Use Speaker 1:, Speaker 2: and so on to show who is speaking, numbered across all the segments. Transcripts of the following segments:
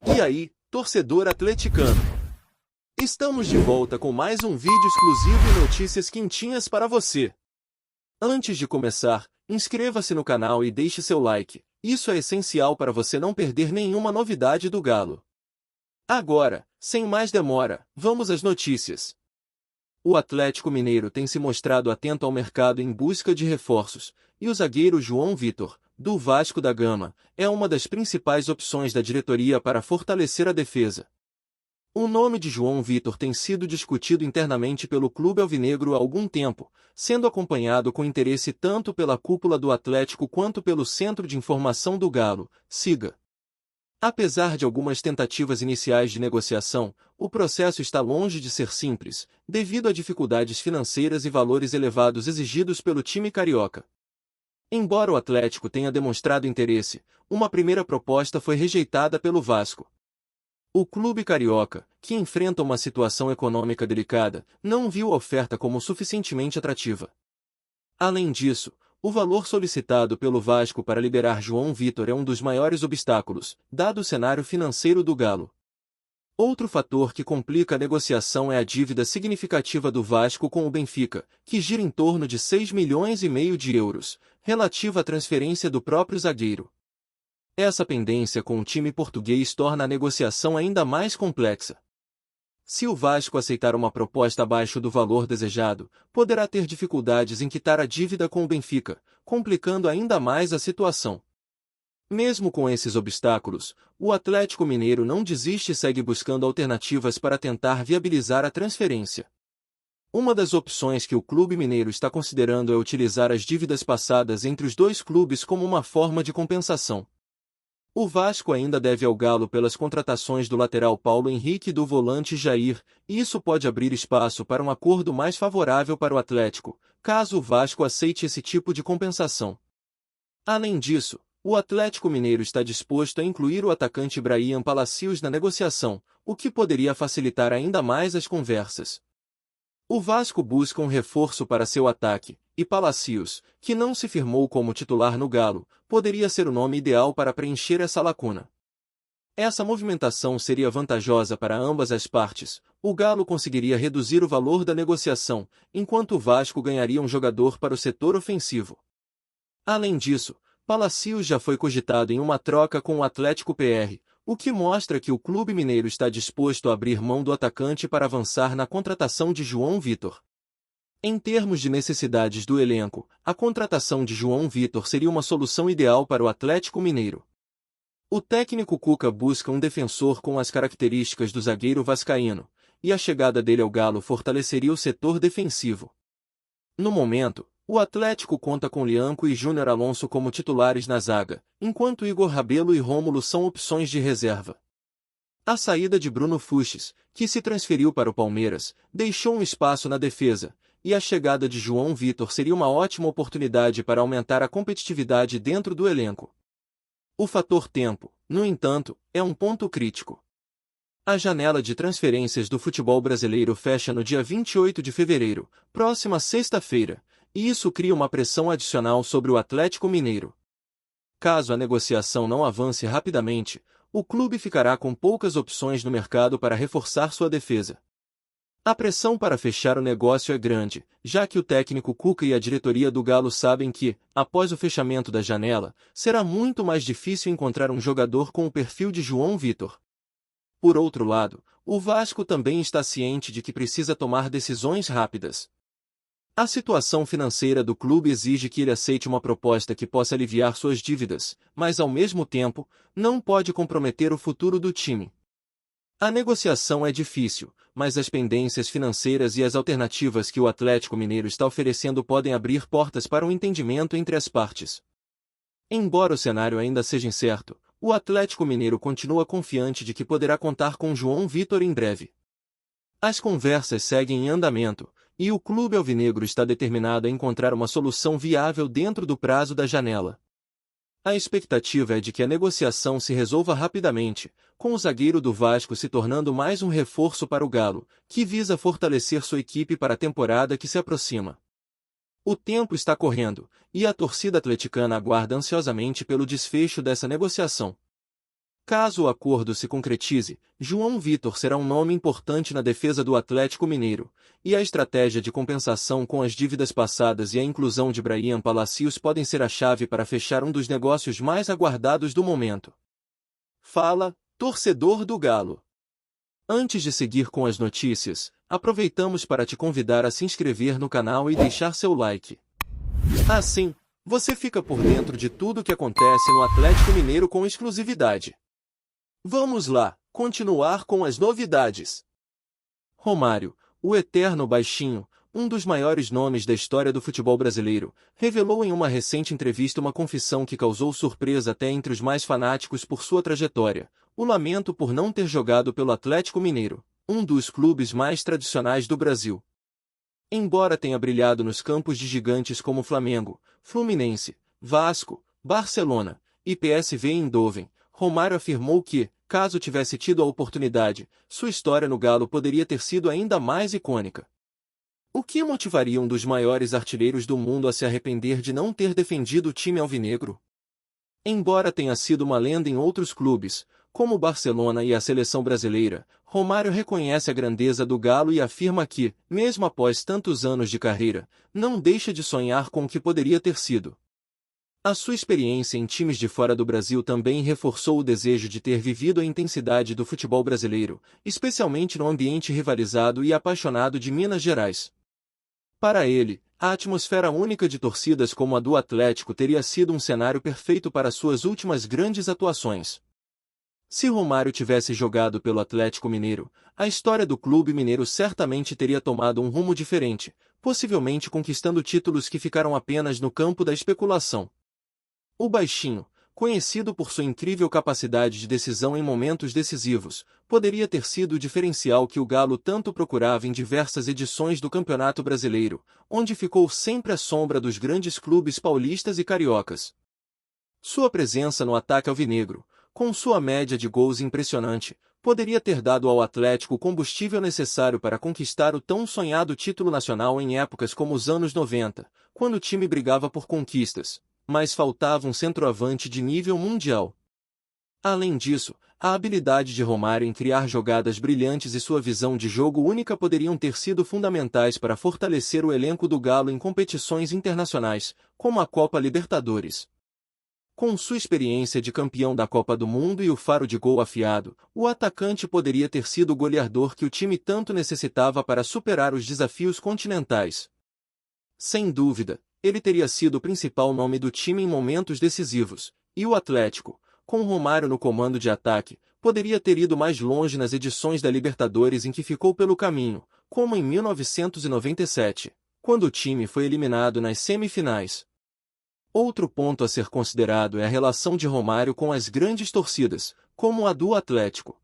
Speaker 1: E aí, torcedor atleticano? Estamos de volta com mais um vídeo exclusivo e notícias quentinhas para você. Antes de começar, inscreva-se no canal e deixe seu like. Isso é essencial para você não perder nenhuma novidade do Galo. Agora, sem mais demora, vamos às notícias. O Atlético Mineiro tem se mostrado atento ao mercado em busca de reforços, e o zagueiro João Vitor, do Vasco da Gama, é uma das principais opções da diretoria para fortalecer a defesa. O nome de João Vitor tem sido discutido internamente pelo clube alvinegro há algum tempo, sendo acompanhado com interesse tanto pela cúpula do Atlético quanto pelo Centro de Informação do Galo, SIGA. Apesar de algumas tentativas iniciais de negociação, o processo está longe de ser simples, devido a dificuldades financeiras e valores elevados exigidos pelo time carioca. Embora o Atlético tenha demonstrado interesse, uma primeira proposta foi rejeitada pelo Vasco. O clube carioca, que enfrenta uma situação econômica delicada, não viu a oferta como suficientemente atrativa. Além disso, o valor solicitado pelo Vasco para liberar João Vitor é um dos maiores obstáculos, dado o cenário financeiro do Galo. Outro fator que complica a negociação é a dívida significativa do Vasco com o Benfica, que gira em torno de 6,5 milhões de euros, relativa à transferência do próprio zagueiro. Essa pendência com o time português torna a negociação ainda mais complexa. Se o Vasco aceitar uma proposta abaixo do valor desejado, poderá ter dificuldades em quitar a dívida com o Benfica, complicando ainda mais a situação. Mesmo com esses obstáculos, o Atlético Mineiro não desiste e segue buscando alternativas para tentar viabilizar a transferência. Uma das opções que o clube mineiro está considerando é utilizar as dívidas passadas entre os dois clubes como uma forma de compensação. O Vasco ainda deve ao Galo pelas contratações do lateral Paulo Henrique e do volante Jair, e isso pode abrir espaço para um acordo mais favorável para o Atlético, caso o Vasco aceite esse tipo de compensação. Além disso, o Atlético Mineiro está disposto a incluir o atacante Bryan Palacios na negociação, o que poderia facilitar ainda mais as conversas. O Vasco busca um reforço para seu ataque, e Palacios, que não se firmou como titular no Galo, poderia ser o nome ideal para preencher essa lacuna. Essa movimentação seria vantajosa para ambas as partes. O Galo conseguiria reduzir o valor da negociação, enquanto o Vasco ganharia um jogador para o setor ofensivo. Além disso, Palacios já foi cogitado em uma troca com o Atlético PR, o que mostra que o clube mineiro está disposto a abrir mão do atacante para avançar na contratação de João Vitor. Em termos de necessidades do elenco, a contratação de João Vitor seria uma solução ideal para o Atlético Mineiro. O técnico Cuca busca um defensor com as características do zagueiro vascaíno, e a chegada dele ao Galo fortaleceria o setor defensivo. No momento, o Atlético conta com Lianco e Júnior Alonso como titulares na zaga, enquanto Igor Rabelo e Rômulo são opções de reserva. A saída de Bruno Fuchs, que se transferiu para o Palmeiras, deixou um espaço na defesa, e a chegada de João Vitor seria uma ótima oportunidade para aumentar a competitividade dentro do elenco. O fator tempo, no entanto, é um ponto crítico. A janela de transferências do futebol brasileiro fecha no dia 28 de fevereiro, próxima sexta-feira, e isso cria uma pressão adicional sobre o Atlético Mineiro. Caso a negociação não avance rapidamente, o clube ficará com poucas opções no mercado para reforçar sua defesa. A pressão para fechar o negócio é grande, já que o técnico Cuca e a diretoria do Galo sabem que, após o fechamento da janela, será muito mais difícil encontrar um jogador com o perfil de João Vitor. Por outro lado, o Vasco também está ciente de que precisa tomar decisões rápidas. A situação financeira do clube exige que ele aceite uma proposta que possa aliviar suas dívidas, mas ao mesmo tempo, não pode comprometer o futuro do time. A negociação é difícil, mas as pendências financeiras e as alternativas que o Atlético Mineiro está oferecendo podem abrir portas para um entendimento entre as partes. Embora o cenário ainda seja incerto, o Atlético Mineiro continua confiante de que poderá contar com João Vitor em breve. As conversas seguem em andamento, e o clube alvinegro está determinado a encontrar uma solução viável dentro do prazo da janela. A expectativa é de que a negociação se resolva rapidamente, com o zagueiro do Vasco se tornando mais um reforço para o Galo, que visa fortalecer sua equipe para a temporada que se aproxima. O tempo está correndo, e a torcida atleticana aguarda ansiosamente pelo desfecho dessa negociação. Caso o acordo se concretize, João Vitor será um nome importante na defesa do Atlético Mineiro, e a estratégia de compensação com as dívidas passadas e a inclusão de Bryan Palacios podem ser a chave para fechar um dos negócios mais aguardados do momento. Fala, torcedor do Galo! Antes de seguir com as notícias, aproveitamos para te convidar a se inscrever no canal e deixar seu like. Assim, você fica por dentro de tudo o que acontece no Atlético Mineiro com exclusividade. Vamos lá, continuar com as novidades. Romário, o eterno baixinho, um dos maiores nomes da história do futebol brasileiro, revelou em uma recente entrevista uma confissão que causou surpresa até entre os mais fanáticos por sua trajetória: o lamento por não ter jogado pelo Atlético Mineiro, um dos clubes mais tradicionais do Brasil. Embora tenha brilhado nos campos de gigantes como Flamengo, Fluminense, Vasco, Barcelona e PSV Eindhoven, Romário afirmou que, caso tivesse tido a oportunidade, sua história no Galo poderia ter sido ainda mais icônica. O que motivaria um dos maiores artilheiros do mundo a se arrepender de não ter defendido o time alvinegro? Embora tenha sido uma lenda em outros clubes, como o Barcelona e a seleção brasileira, Romário reconhece a grandeza do Galo e afirma que, mesmo após tantos anos de carreira, não deixa de sonhar com o que poderia ter sido. A sua experiência em times de fora do Brasil também reforçou o desejo de ter vivido a intensidade do futebol brasileiro, especialmente no ambiente rivalizado e apaixonado de Minas Gerais. Para ele, a atmosfera única de torcidas como a do Atlético teria sido um cenário perfeito para suas últimas grandes atuações. Se Romário tivesse jogado pelo Atlético Mineiro, a história do clube mineiro certamente teria tomado um rumo diferente, possivelmente conquistando títulos que ficaram apenas no campo da especulação. O baixinho, conhecido por sua incrível capacidade de decisão em momentos decisivos, poderia ter sido o diferencial que o Galo tanto procurava em diversas edições do Campeonato Brasileiro, onde ficou sempre à sombra dos grandes clubes paulistas e cariocas. Sua presença no ataque alvinegro, com sua média de gols impressionante, poderia ter dado ao Atlético o combustível necessário para conquistar o tão sonhado título nacional em épocas como os anos 90, quando o time brigava por conquistas, mas faltava um centroavante de nível mundial. Além disso, a habilidade de Romário em criar jogadas brilhantes e sua visão de jogo única poderiam ter sido fundamentais para fortalecer o elenco do Galo em competições internacionais, como a Copa Libertadores. Com sua experiência de campeão da Copa do Mundo e o faro de gol afiado, o atacante poderia ter sido o goleador que o time tanto necessitava para superar os desafios continentais. Sem dúvida, ele teria sido o principal nome do time em momentos decisivos, e o Atlético, com Romário no comando de ataque, poderia ter ido mais longe nas edições da Libertadores em que ficou pelo caminho, como em 1997, quando o time foi eliminado nas semifinais. Outro ponto a ser considerado é a relação de Romário com as grandes torcidas, como a do Atlético.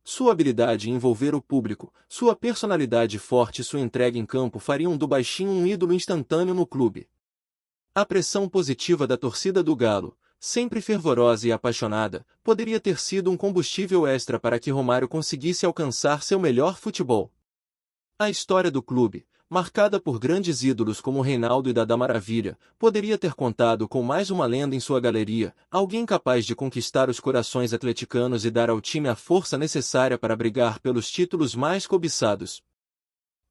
Speaker 1: Sua habilidade em envolver o público, sua personalidade forte e sua entrega em campo fariam do baixinho um ídolo instantâneo no clube. A pressão positiva da torcida do Galo, sempre fervorosa e apaixonada, poderia ter sido um combustível extra para que Romário conseguisse alcançar seu melhor futebol. A história do clube, marcada por grandes ídolos como Reinaldo e Dada Maravilha, poderia ter contado com mais uma lenda em sua galeria, alguém capaz de conquistar os corações atleticanos e dar ao time a força necessária para brigar pelos títulos mais cobiçados.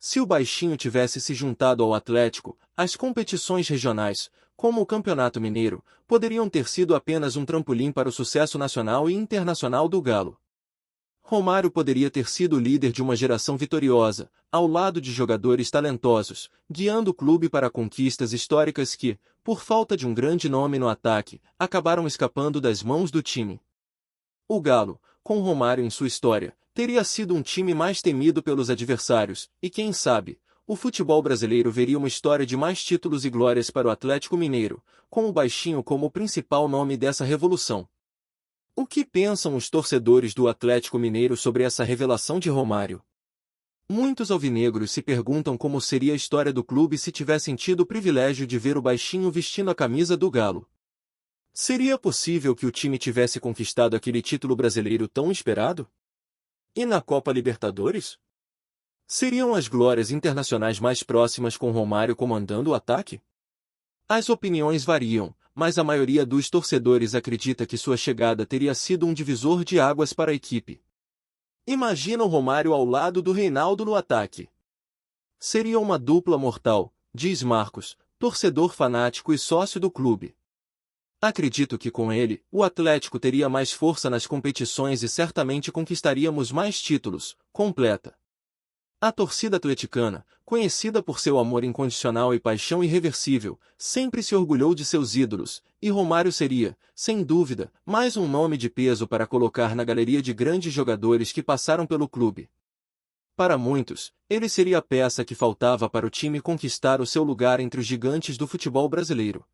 Speaker 1: Se o baixinho tivesse se juntado ao Atlético, as competições regionais, como o Campeonato Mineiro, poderiam ter sido apenas um trampolim para o sucesso nacional e internacional do Galo. Romário poderia ter sido o líder de uma geração vitoriosa, ao lado de jogadores talentosos, guiando o clube para conquistas históricas que, por falta de um grande nome no ataque, acabaram escapando das mãos do time. O Galo, com Romário em sua história, teria sido um time mais temido pelos adversários, e quem sabe, o futebol brasileiro veria uma história de mais títulos e glórias para o Atlético Mineiro, com o baixinho como o principal nome dessa revolução. O que pensam os torcedores do Atlético Mineiro sobre essa revelação de Romário? Muitos alvinegros se perguntam como seria a história do clube se tivessem tido o privilégio de ver o baixinho vestindo a camisa do Galo. Seria possível que o time tivesse conquistado aquele título brasileiro tão esperado? E na Copa Libertadores? Seriam as glórias internacionais mais próximas com Romário comandando o ataque? As opiniões variam, mas a maioria dos torcedores acredita que sua chegada teria sido um divisor de águas para a equipe. Imagina o Romário ao lado do Reinaldo no ataque. Seria uma dupla mortal, diz Marcos, torcedor fanático e sócio do clube. Acredito que com ele, o Atlético teria mais força nas competições e certamente conquistaríamos mais títulos, completa. A torcida atleticana, conhecida por seu amor incondicional e paixão irreversível, sempre se orgulhou de seus ídolos, e Romário seria, sem dúvida, mais um nome de peso para colocar na galeria de grandes jogadores que passaram pelo clube. Para muitos, ele seria a peça que faltava para o time conquistar o seu lugar entre os gigantes do futebol brasileiro.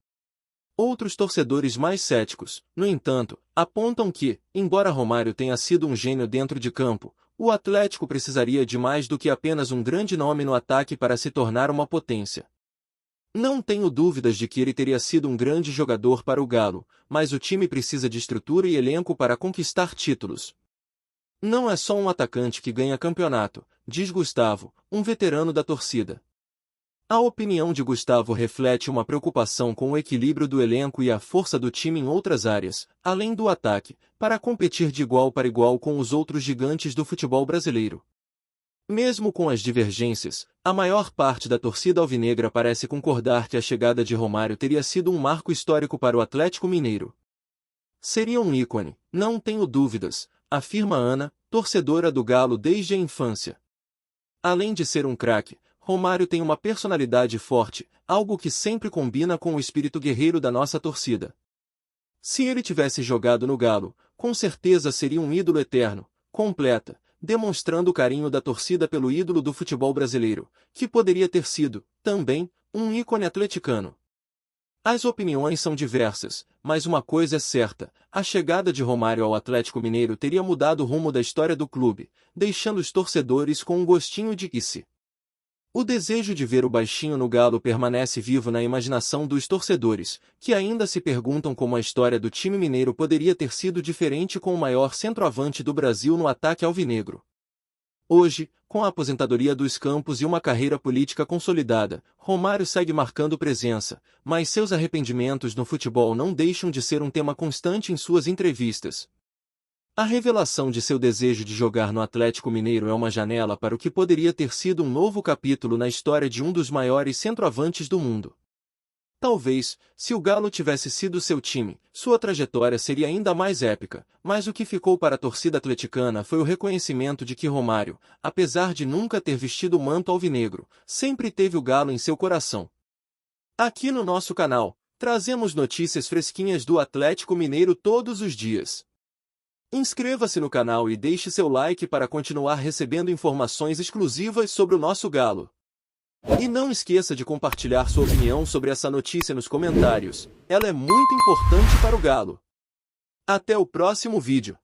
Speaker 1: Outros torcedores mais céticos, no entanto, apontam que, embora Romário tenha sido um gênio dentro de campo, o Atlético precisaria de mais do que apenas um grande nome no ataque para se tornar uma potência. Não tenho dúvidas de que ele teria sido um grande jogador para o Galo, mas o time precisa de estrutura e elenco para conquistar títulos. Não é só um atacante que ganha campeonato, diz Gustavo, um veterano da torcida. A opinião de Gustavo reflete uma preocupação com o equilíbrio do elenco e a força do time em outras áreas, além do ataque, para competir de igual para igual com os outros gigantes do futebol brasileiro. Mesmo com as divergências, a maior parte da torcida alvinegra parece concordar que a chegada de Romário teria sido um marco histórico para o Atlético Mineiro. Seria um ícone, não tenho dúvidas, afirma Ana, torcedora do Galo desde a infância. Além de ser um craque, Romário tem uma personalidade forte, algo que sempre combina com o espírito guerreiro da nossa torcida. Se ele tivesse jogado no Galo, com certeza seria um ídolo eterno, completa, demonstrando o carinho da torcida pelo ídolo do futebol brasileiro, que poderia ter sido, também, um ícone atleticano. As opiniões são diversas, mas uma coisa é certa, a chegada de Romário ao Atlético Mineiro teria mudado o rumo da história do clube, deixando os torcedores com um gostinho de que-se. O desejo de ver o baixinho no Galo permanece vivo na imaginação dos torcedores, que ainda se perguntam como a história do time mineiro poderia ter sido diferente com o maior centroavante do Brasil no ataque alvinegro. Hoje, com a aposentadoria dos campos e uma carreira política consolidada, Romário segue marcando presença, mas seus arrependimentos no futebol não deixam de ser um tema constante em suas entrevistas. A revelação de seu desejo de jogar no Atlético Mineiro é uma janela para o que poderia ter sido um novo capítulo na história de um dos maiores centroavantes do mundo. Talvez, se o Galo tivesse sido seu time, sua trajetória seria ainda mais épica, mas o que ficou para a torcida atleticana foi o reconhecimento de que Romário, apesar de nunca ter vestido o manto alvinegro, sempre teve o Galo em seu coração. Aqui no nosso canal, trazemos notícias fresquinhas do Atlético Mineiro todos os dias. Inscreva-se no canal e deixe seu like para continuar recebendo informações exclusivas sobre o nosso Galo. E não esqueça de compartilhar sua opinião sobre essa notícia nos comentários, ela é muito importante para o Galo. Até o próximo vídeo.